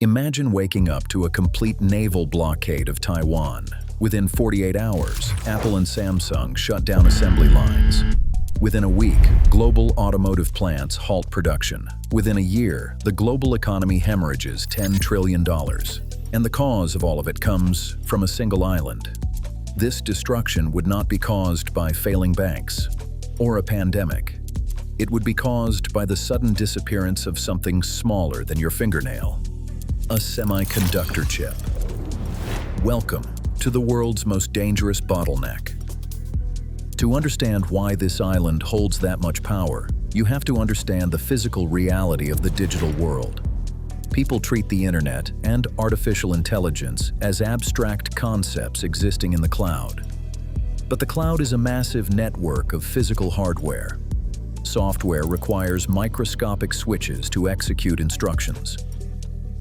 Imagine waking up to a complete naval blockade of Taiwan. Within 48 hours, Apple and Samsung shut down assembly lines. Within a week, global automotive plants halt production. Within a year, the global economy hemorrhages $10 trillion. And the cause of all of it comes from a single island. This destruction would not be caused by failing banks or a pandemic. It would be caused by the sudden disappearance of something smaller than your fingernail. A semiconductor chip. Welcome to the world's most dangerous bottleneck. To understand why this island holds that much power, you have to understand the physical reality of the digital world. People treat the internet and artificial intelligence as abstract concepts existing in the cloud. But the cloud is a massive network of physical hardware. Software requires microscopic switches to execute instructions.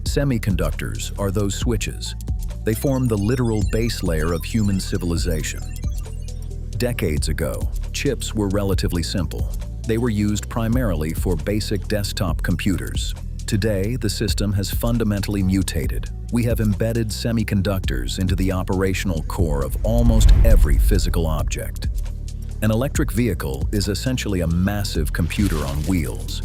Semiconductors are those switches. They form the literal base layer of human civilization. Decades ago, chips were relatively simple. They were used primarily for basic desktop computers. Today, the system has fundamentally mutated. We have embedded semiconductors into the operational core of almost every physical object. An electric vehicle is essentially a massive computer on wheels.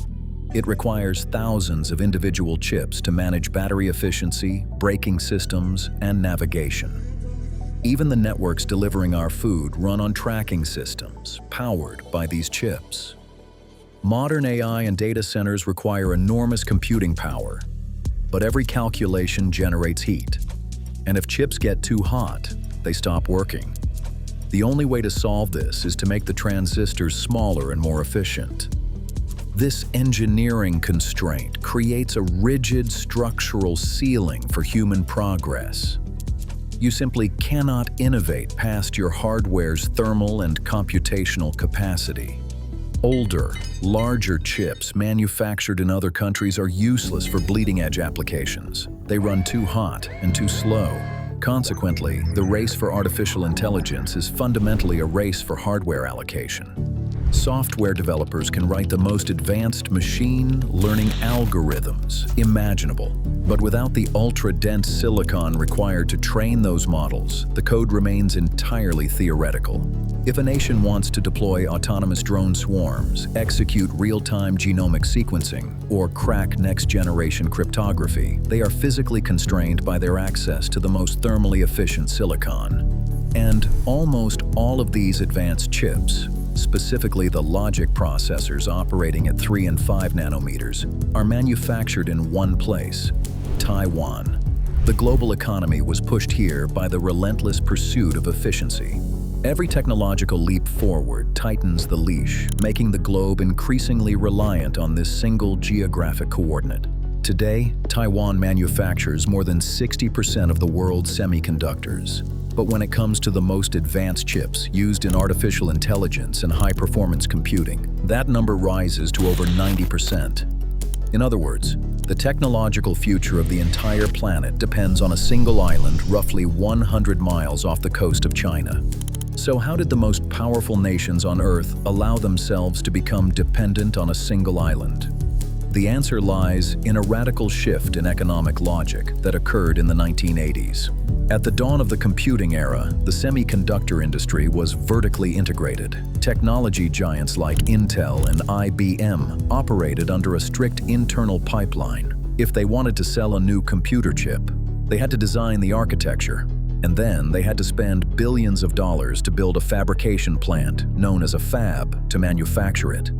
It requires thousands of individual chips to manage battery efficiency, braking systems, and navigation. Even the networks delivering our food run on tracking systems, powered by these chips. Modern AI and data centers require enormous computing power, but every calculation generates heat. And if chips get too hot, they stop working. The only way to solve this is to make the transistors smaller and more efficient. This engineering constraint creates a rigid structural ceiling for human progress. You simply cannot innovate past your hardware's thermal and computational capacity. Older, larger chips manufactured in other countries are useless for bleeding-edge applications. They run too hot and too slow. Consequently, the race for artificial intelligence is fundamentally a race for hardware allocation. Software developers can write the most advanced machine learning algorithms imaginable, but without the ultra-dense silicon required to train those models, the code remains entirely theoretical. If a nation wants to deploy autonomous drone swarms, execute real-time genomic sequencing, or crack next-generation cryptography, they are physically constrained by their access to the most thermally efficient silicon. And almost all of these advanced chips, specifically the logic processors operating at 3 and 5 nanometers, are manufactured in one place, Taiwan. The global economy was pushed here by the relentless pursuit of efficiency. Every technological leap forward tightens the leash, making the globe increasingly reliant on this single geographic coordinate. Today, Taiwan manufactures more than 60% of the world's semiconductors. But when it comes to the most advanced chips used in artificial intelligence and high-performance computing, that number rises to over 90%. In other words, the technological future of the entire planet depends on a single island roughly 100 miles off the coast of China. So how did the most powerful nations on Earth allow themselves to become dependent on a single island? The answer lies in a radical shift in economic logic that occurred in the 1980s. At the dawn of the computing era, the semiconductor industry was vertically integrated. Technology giants like Intel and IBM operated under a strict internal pipeline. If they wanted to sell a new computer chip, they had to design the architecture, and then they had to spend billions of dollars to build a fabrication plant, known as a fab, to manufacture it.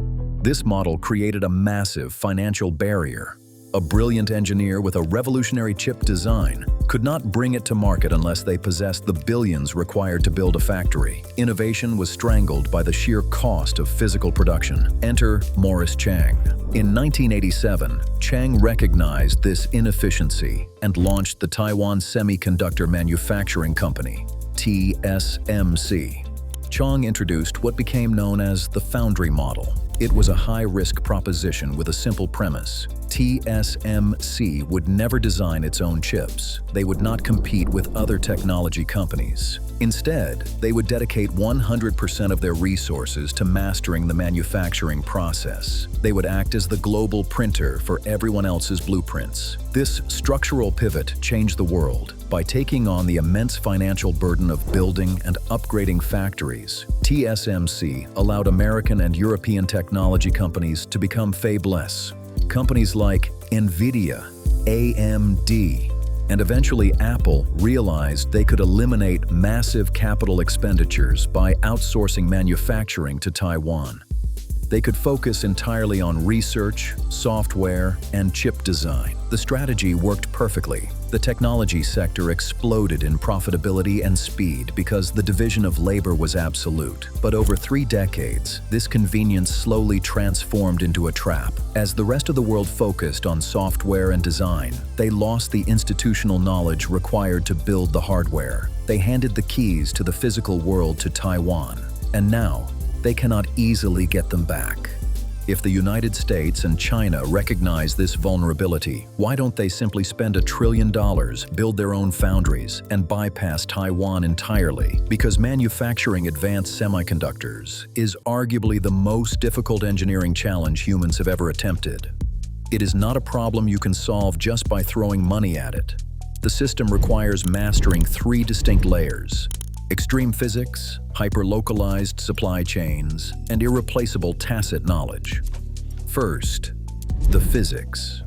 This model created a massive financial barrier. A brilliant engineer with a revolutionary chip design could not bring it to market unless they possessed the billions required to build a factory. Innovation was strangled by the sheer cost of physical production. Enter Morris Chang. In 1987, Chang recognized this inefficiency and launched the Taiwan Semiconductor Manufacturing Company, TSMC. Chang introduced what became known as the foundry model. It was a high-risk proposition with a simple premise. TSMC would never design its own chips. They would not compete with other technology companies. Instead, they would dedicate 100% of their resources to mastering the manufacturing process. They would act as the global printer for everyone else's blueprints. This structural pivot changed the world. By taking on the immense financial burden of building and upgrading factories, TSMC allowed American and European technology companies to become fabless. Companies like NVIDIA, AMD, and eventually Apple realized they could eliminate massive capital expenditures by outsourcing manufacturing to Taiwan. They could focus entirely on research, software, and chip design. The strategy worked perfectly. The technology sector exploded in profitability and speed because the division of labor was absolute. But over 3 decades, this convenience slowly transformed into a trap. As the rest of the world focused on software and design, they lost the institutional knowledge required to build the hardware. They handed the keys to the physical world to Taiwan. And now, they cannot easily get them back. If the United States and China recognize this vulnerability, why don't they simply spend $1 trillion, build their own foundries, and bypass Taiwan entirely? Because manufacturing advanced semiconductors is arguably the most difficult engineering challenge humans have ever attempted. It is not a problem you can solve just by throwing money at it. The system requires mastering 3 distinct layers: extreme physics, hyper-localized supply chains, and irreplaceable tacit knowledge. First, the physics.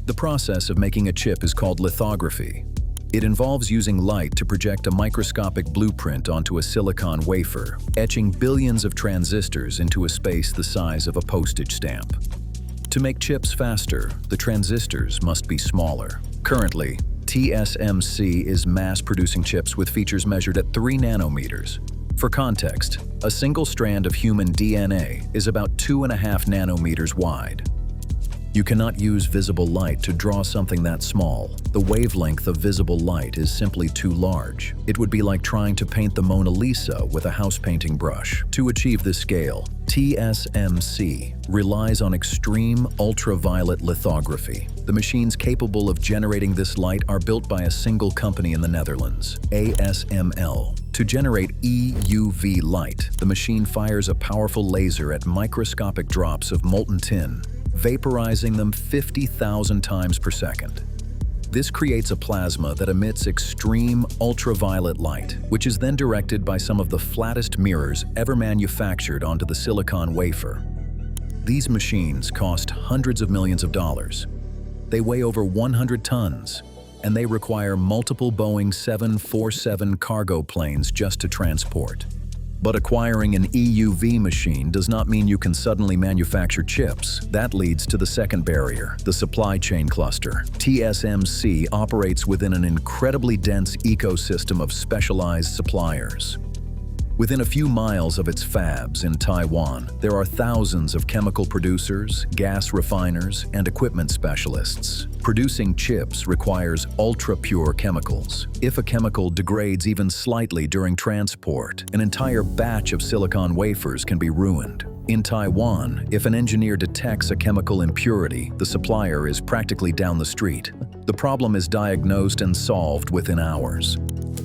The process of making a chip is called lithography. It involves using light to project a microscopic blueprint onto a silicon wafer, etching billions of transistors into a space the size of a postage stamp. To make chips faster, the transistors must be smaller. Currently, TSMC is mass-producing chips with features measured at 3 nanometers. For context, a single strand of human DNA is about 2.5 nanometers wide. You cannot use visible light to draw something that small. The wavelength of visible light is simply too large. It would be like trying to paint the Mona Lisa with a house painting brush. To achieve this scale, TSMC relies on extreme ultraviolet lithography. The machines capable of generating this light are built by a single company in the Netherlands, ASML. To generate EUV light, the machine fires a powerful laser at microscopic drops of molten tin, vaporizing them 50,000 times per second. This creates a plasma that emits extreme ultraviolet light, which is then directed by some of the flattest mirrors ever manufactured onto the silicon wafer. These machines cost hundreds of millions of dollars. They weigh over 100 tons, and they require multiple Boeing 747 cargo planes just to transport. But acquiring an EUV machine does not mean you can suddenly manufacture chips. That leads to the second barrier, the supply chain cluster. TSMC operates within an incredibly dense ecosystem of specialized suppliers. Within a few miles of its fabs in Taiwan, there are thousands of chemical producers, gas refiners, and equipment specialists. Producing chips requires ultra-pure chemicals. If a chemical degrades even slightly during transport, an entire batch of silicon wafers can be ruined. In Taiwan, if an engineer detects a chemical impurity, the supplier is practically down the street. The problem is diagnosed and solved within hours.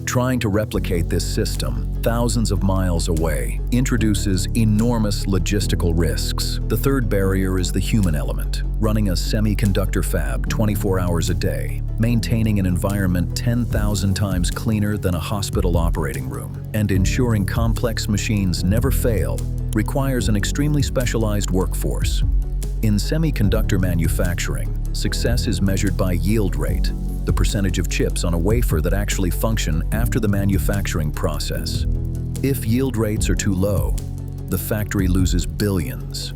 Trying to replicate this system thousands of miles away introduces enormous logistical risks. The third barrier is the human element. Running a semiconductor fab 24 hours a day, maintaining an environment 10,000 times cleaner than a hospital operating room, and ensuring complex machines never fail requires an extremely specialized workforce. In semiconductor manufacturing, success is measured by yield rate, the percentage of chips on a wafer that actually function after the manufacturing process. If yield rates are too low, the factory loses billions.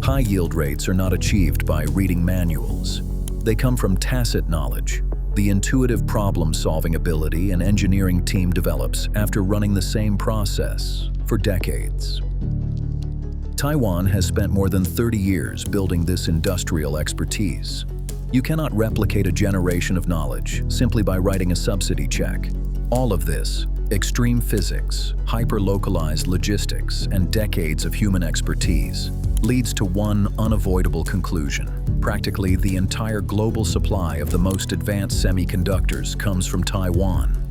High yield rates are not achieved by reading manuals. They come from tacit knowledge, the intuitive problem-solving ability an engineering team develops after running the same process for decades. Taiwan has spent more than 30 years building this industrial expertise. You cannot replicate a generation of knowledge simply by writing a subsidy check. All of this, extreme physics, hyper-localized logistics, and decades of human expertise, leads to one unavoidable conclusion. Practically the entire global supply of the most advanced semiconductors comes from Taiwan.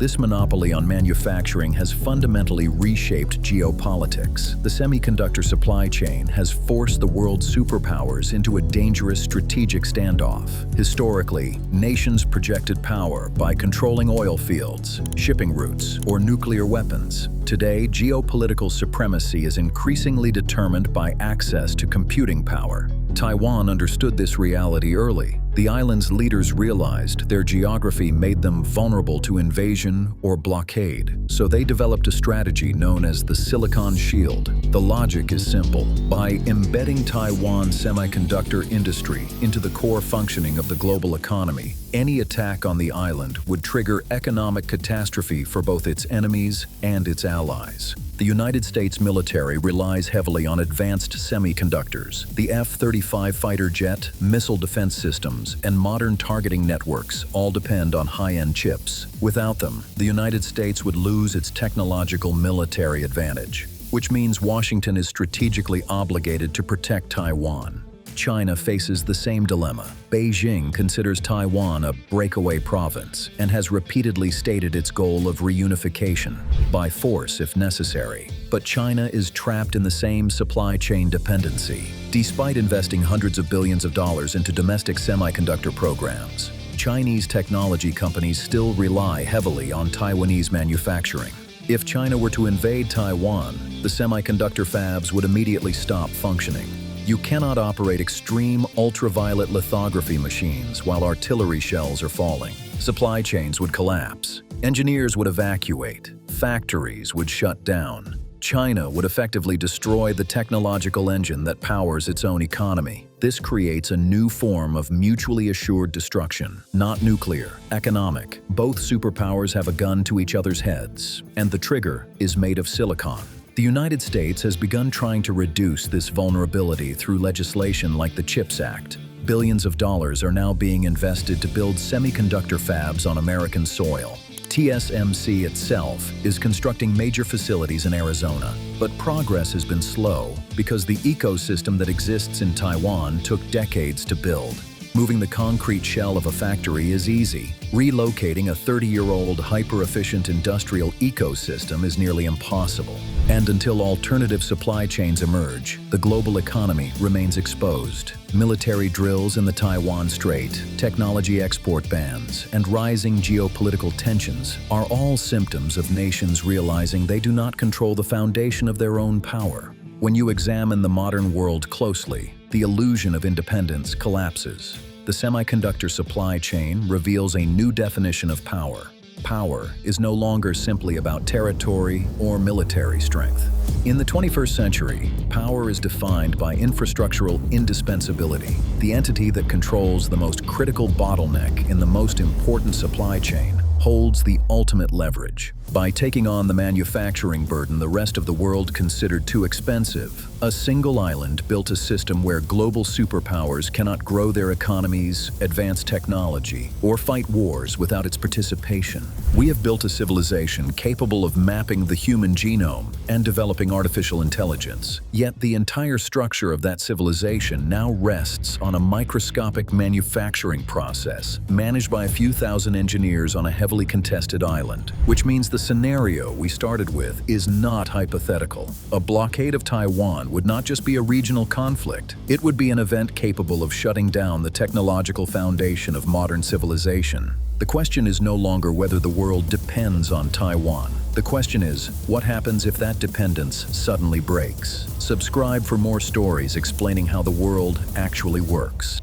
This monopoly on manufacturing has fundamentally reshaped geopolitics. The semiconductor supply chain has forced the world's superpowers into a dangerous strategic standoff. Historically, nations projected power by controlling oil fields, shipping routes, or nuclear weapons. Today, geopolitical supremacy is increasingly determined by access to computing power. Taiwan understood this reality early. The island's leaders realized their geography made them vulnerable to invasion or blockade, so they developed a strategy known as the Silicon Shield. The logic is simple. By embedding Taiwan's semiconductor industry into the core functioning of the global economy, any attack on the island would trigger economic catastrophe for both its enemies and its allies. The United States military relies heavily on advanced semiconductors. The F-35 fighter jet, missile defense systems, and modern targeting networks all depend on high-end chips. Without them, the United States would lose its technological military advantage, which means Washington is strategically obligated to protect Taiwan. China faces the same dilemma. Beijing considers Taiwan a breakaway province and has repeatedly stated its goal of reunification, by force if necessary. But China is trapped in the same supply chain dependency. Despite investing hundreds of billions of dollars into domestic semiconductor programs, Chinese technology companies still rely heavily on Taiwanese manufacturing. If China were to invade Taiwan, the semiconductor fabs would immediately stop functioning. You cannot operate extreme ultraviolet lithography machines while artillery shells are falling. Supply chains would collapse. Engineers would evacuate. Factories would shut down. China would effectively destroy the technological engine that powers its own economy. This creates a new form of mutually assured destruction, not nuclear, economic. Both superpowers have a gun to each other's heads, and the trigger is made of silicon. The United States has begun trying to reduce this vulnerability through legislation like the CHIPS Act. Billions of dollars are now being invested to build semiconductor fabs on American soil. TSMC itself is constructing major facilities in Arizona, but progress has been slow because the ecosystem that exists in Taiwan took decades to build. Moving the concrete shell of a factory is easy. Relocating a 30-year-old hyper-efficient industrial ecosystem is nearly impossible. And until alternative supply chains emerge, the global economy remains exposed. Military drills in the Taiwan Strait, technology export bans, and rising geopolitical tensions are all symptoms of nations realizing they do not control the foundation of their own power. When you examine the modern world closely, the illusion of independence collapses. The semiconductor supply chain reveals a new definition of power. Power is no longer simply about territory or military strength. In the 21st century, power is defined by infrastructural indispensability, the entity that controls the most critical bottleneck in the most important supply chain holds the ultimate leverage. By taking on the manufacturing burden the rest of the world considered too expensive, a single island built a system where global superpowers cannot grow their economies, advance technology, or fight wars without its participation. We have built a civilization capable of mapping the human genome and developing artificial intelligence. Yet the entire structure of that civilization now rests on a microscopic manufacturing process managed by a few thousand engineers on a heavily contested island, which means the scenario we started with is not hypothetical. A blockade of Taiwan would not just be a regional conflict, it would be an event capable of shutting down the technological foundation of modern civilization. The question is no longer whether the world depends on Taiwan. The question is, what happens if that dependence suddenly breaks? Subscribe for more stories explaining how the world actually works.